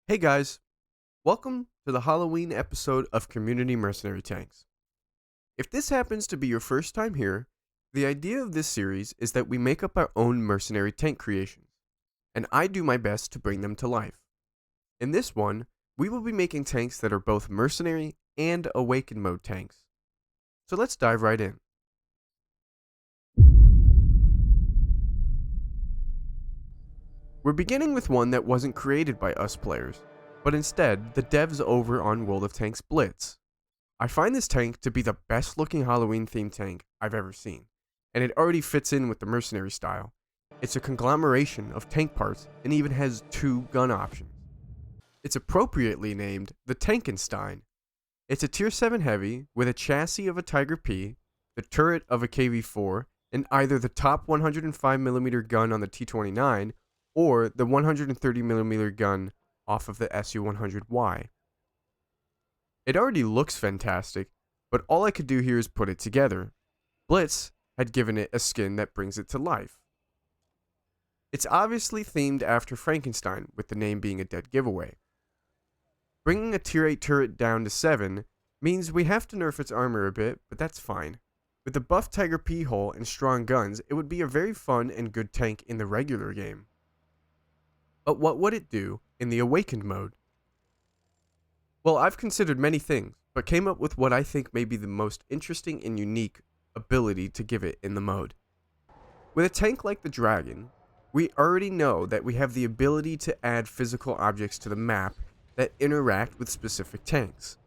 Hey guys, welcome to the Halloween episode of Community Mercenary Tanks. If this happens to be your first time here, the idea of this series is that we make up our own mercenary tank creations, and I do my best to bring them to life. In this one, we will be making tanks that are both mercenary and awakened mode tanks. So let's dive right in. We're beginning with one that wasn't created by us players, but instead the devs over on World of Tanks Blitz. I find this tank to be the best looking Halloween themed tank I've ever seen, and it already fits in with the mercenary style. It's a conglomeration of tank parts and even has two gun options. It's appropriately named the Tankenstein. It's a tier 7 heavy with a chassis of a Tiger P, the turret of a KV-4, and either the top 105mm gun on the T-29 or the 130mm gun off of the SU-100Y. It already looks fantastic, but all I could do here is put it together. Blitz had given it a skin that brings it to life. It's obviously themed after Frankenstein, with the name being a dead giveaway. Bringing a tier 8 turret down to 7 means we have to nerf its armor a bit, but that's fine. With the buff Tiger P hull and strong guns, it would be a very fun and good tank in the regular game. But what would it do in the awakened mode? Well, I've considered many things, but came up with what I think may be the most interesting and unique ability to give it in the mode. With a tank like the Dragon, we already know that we have the ability to add physical objects to the map that interact with specific tanks.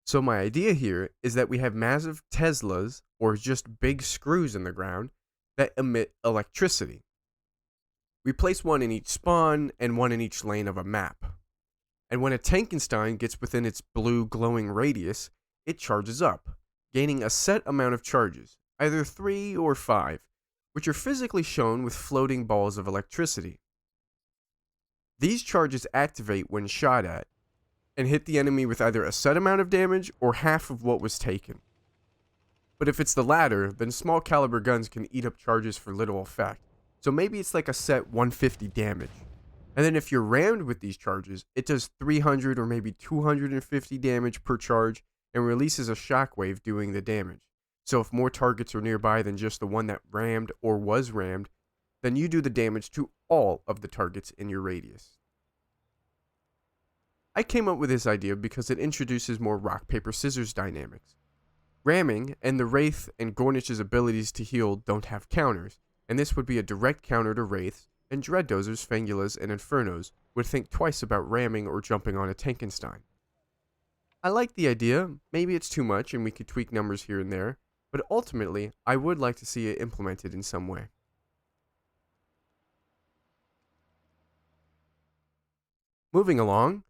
So my idea here is that we have massive Teslas, or just big screws in the ground, that emit electricity. We place one in each spawn and one in each lane of a map. And when a Tankenstein gets within its blue glowing radius, it charges up, gaining a set amount of charges, either 3 or 5, which are physically shown with floating balls of electricity. These charges activate when shot at, and hit the enemy with either a set amount of damage or half of what was taken. But if it's the latter, then small caliber guns can eat up charges for little effect. So maybe it's like a set 150 damage. And then if you're rammed with these charges, it does 300 or maybe 250 damage per charge and releases a shockwave doing the damage. So if more targets are nearby than just the one that rammed or was rammed, then you do the damage to all of the targets in your radius. I came up with this idea because it introduces more rock, paper, scissors dynamics. Ramming and the Wraith and Gornich's abilities to heal don't have counters, and this would be a direct counter to Wraiths, and Dread Dozers, Fangulas, and Infernos would think twice about ramming or jumping on a Tankenstein. I like the idea, maybe it's too much and we could tweak numbers here and there, but ultimately I would like to see it implemented in some way. Moving along,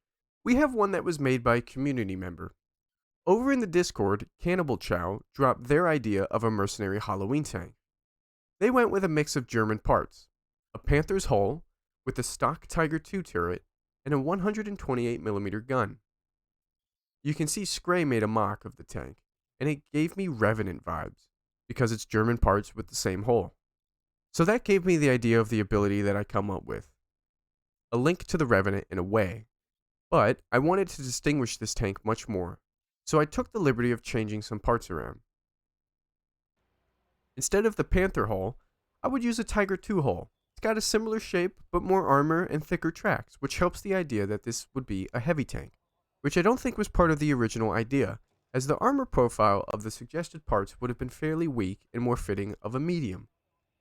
we have one that was made by a community member. Over in the Discord, Cannibal dropped their idea of a mercenary Halloween tank. They went with a mix of German parts, a Panther's hull with a stock Tiger II turret and a 128mm gun. You can see Scray made a mock of the tank, and it gave me Revenant vibes, because it's German parts with the same hull. So that gave me the idea of the ability that I come up with. A link to the Revenant in a way, but I wanted to distinguish this tank much more, so I took the liberty of changing some parts around. Instead of the Panther hull, I would use a Tiger II hull. It's got a similar shape, but more armor and thicker tracks, which helps the idea that this would be a heavy tank, which I don't think was part of the original idea, as the armor profile of the suggested parts would have been fairly weak and more fitting of a medium.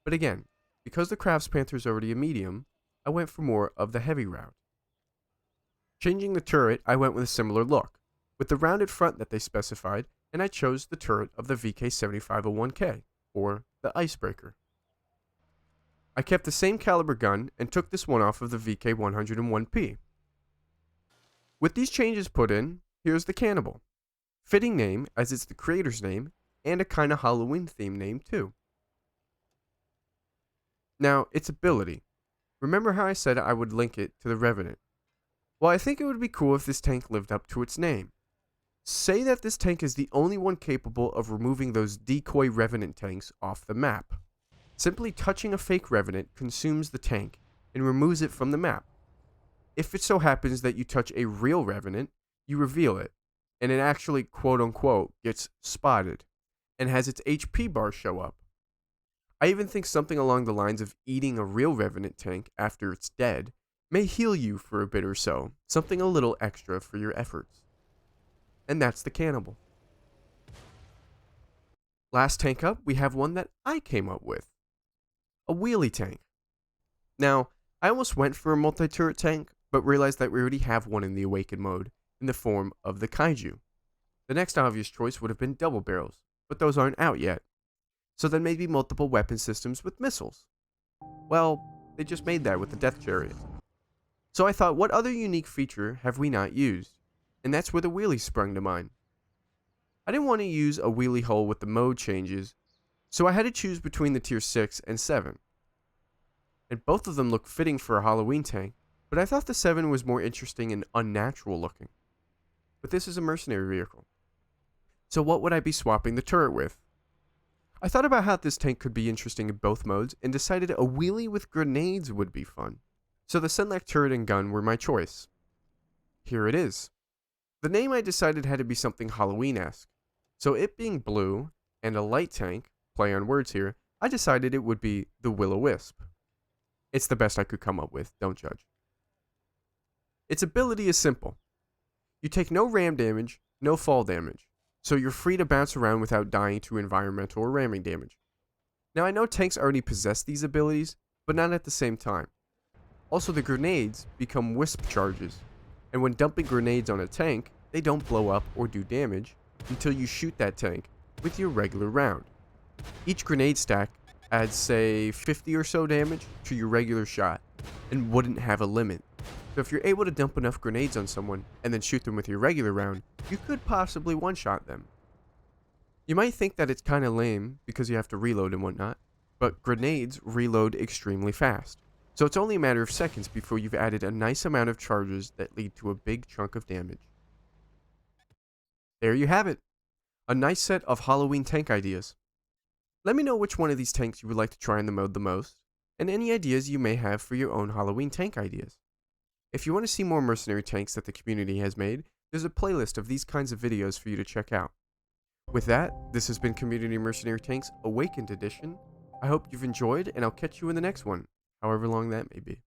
But again, because the Crafts Panther is already a medium, I went for more of the heavy route. Changing the turret, I went with a similar look, with the rounded front that they specified, and I chose the turret of the VK7501K, or the Icebreaker. I kept the same caliber gun and took this one off of the VK101P. With these changes put in, here's the Cannibal. Fitting name as it's the creator's name and a kinda Halloween themed name too. Now, its ability. Remember how I said I would link it to the Revenant? Well, I think it would be cool if this tank lived up to its name. Say that this tank is the only one capable of removing those decoy Revenant tanks off the map. Simply touching a fake Revenant consumes the tank and removes it from the map. If it so happens that you touch a real revenant, you reveal it, and it actually quote unquote gets spotted and has its HP bar show up. I even think something along the lines of eating a real revenant tank after it's dead may heal you for a bit or so, something a little extra for your efforts. And that's the Cannibal. Last tank up, we have one that I came up with. A wheelie tank. Now, I almost went for a multi-turret tank, but realized that we already have one in the Awakened mode, in the form of the Kaiju. The next obvious choice would have been double barrels, but those aren't out yet. So then maybe multiple weapon systems with missiles. Well, they just made that with the Death Chariot. So I thought, what other unique feature have we not used? And that's where the wheelie sprung to mind. I didn't want to use a wheelie hull with the mode changes, so I had to choose between the tier 6 and 7. And both of them look fitting for a Halloween tank, but I thought the 7 was more interesting and unnatural looking. But this is a mercenary vehicle. So what would I be swapping the turret with? I thought about how this tank could be interesting in both modes and decided a wheelie with grenades would be fun. So the Senlak turret and gun were my choice. Here it is. The name I decided had to be something Halloween-esque. So it being blue and a light tank, play on words here, I decided it would be the O Wisp. It's the best I could come up with, don't judge. Its ability is simple. You take no ram damage, no fall damage, so you're free to bounce around without dying to environmental or ramming damage. Now I know tanks already possess these abilities, but not at the same time. Also, the grenades become wisp charges, and when dumping grenades on a tank, they don't blow up or do damage until you shoot that tank with your regular round. Each grenade stack adds, say, 50 or so damage to your regular shot, and wouldn't have a limit. So if you're able to dump enough grenades on someone and then shoot them with your regular round, you could possibly one-shot them. You might think that it's kinda lame because you have to reload and whatnot, but grenades reload extremely fast. So it's only a matter of seconds before you've added a nice amount of charges that lead to a big chunk of damage. There you have it. A nice set of Halloween tank ideas. Let me know which one of these tanks you would like to try in the mode the most, and any ideas you may have for your own Halloween tank ideas. If you want to see more mercenary tanks that the community has made, there's a playlist of these kinds of videos for you to check out. With that, this has been Community Mercenary Tanks Awakened Edition. I hope you've enjoyed, and I'll catch you in the next one, however long that may be.